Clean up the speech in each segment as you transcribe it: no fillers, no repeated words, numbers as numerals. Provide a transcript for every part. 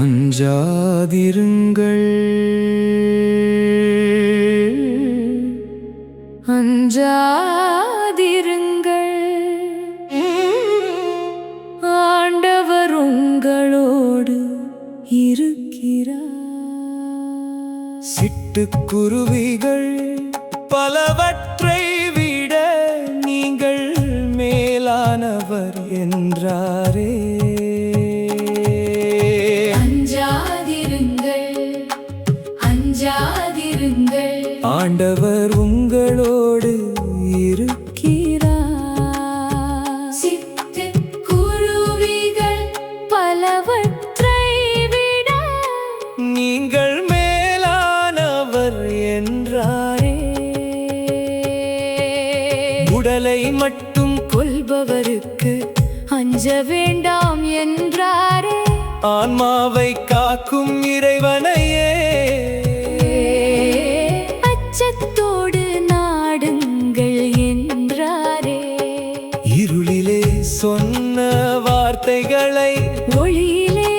அஞ்சாதிருங்கள் அஞ்சாதிருங்கள், ஆண்டவர் உங்களோடு இருக்கிறார். சிட்டுக்குருவிகள் பலவற்றை விட நீங்கள் மேலானவர் என்றாரே. அஞ்சாதிருங்கள், ஆண்டவர் உங்களோடு இருக்கிறார். சிட்டுக்குருவிகள் பலவற்றை விட நீங்கள் மேலானவர் என்றாரே. உடலை மட்டும் கொல்பவருக்கு அஞ்ச வேண்டாம் என்றாரே. ஆன்மாவை காக்கும் இறைவனையே அச்சத்தோடு நாடுங்கள் என்றாரே. இருளிலே சொன்ன வார்த்தைகளை ஒளியிலே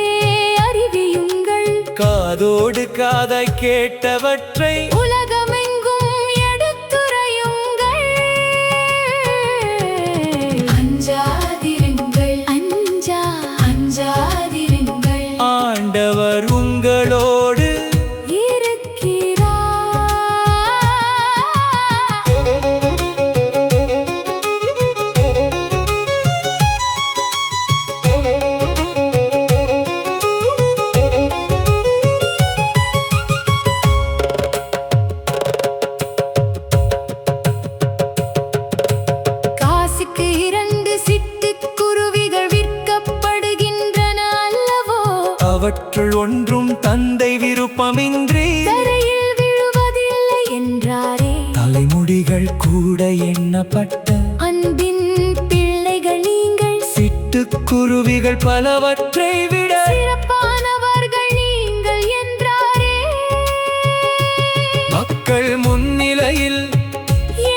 அறிவியுங்கள். காதோடு காதாய் கேட்டவற்றை உலகமெங்கும் எடுத்துரையுங்கள். அஞ்சாதிருங்கள், அஞ்சாதிருங்கள், ஆண்டவர் உங்களோடு அவற்றுள் ஒன்றும் தந்தை விருப்பமின்றி தரையில் விழுவதில்லை என்றாரே. தலைமுடிகள் கூட எண்ணப்பட்ட அன்பின் பிள்ளைகள் நீங்கள். சிட்டுக்குருவிகள் பலவற்றை விட சிறப்பானவர்கள் நீங்கள் என்றாரே. மக்கள் முன்னிலையில்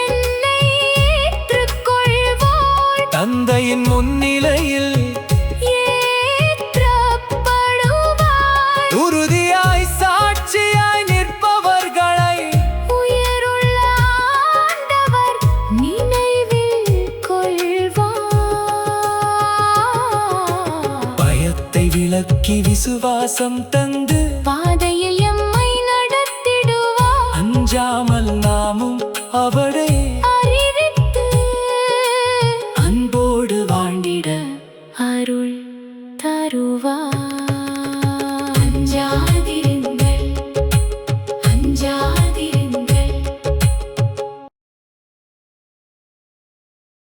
என்னை ஏற்றுக்கொள்வோர் தந்தையின் முன்னிலையில் உறுதியாய் சாட்சியாய் நிற்பவர்களை உயிருள்ள ஆண்டவர் நினைவில் கொள்வார். பயத்தை விலக்கி விசுவாசம் தந்து பாதையில் எம்மை நடத்திடுவார். அஞ்சாமல் நாமும் அவரை அறிவித்து அன்போடு வாழ்ந்திட அருள் தருவார்.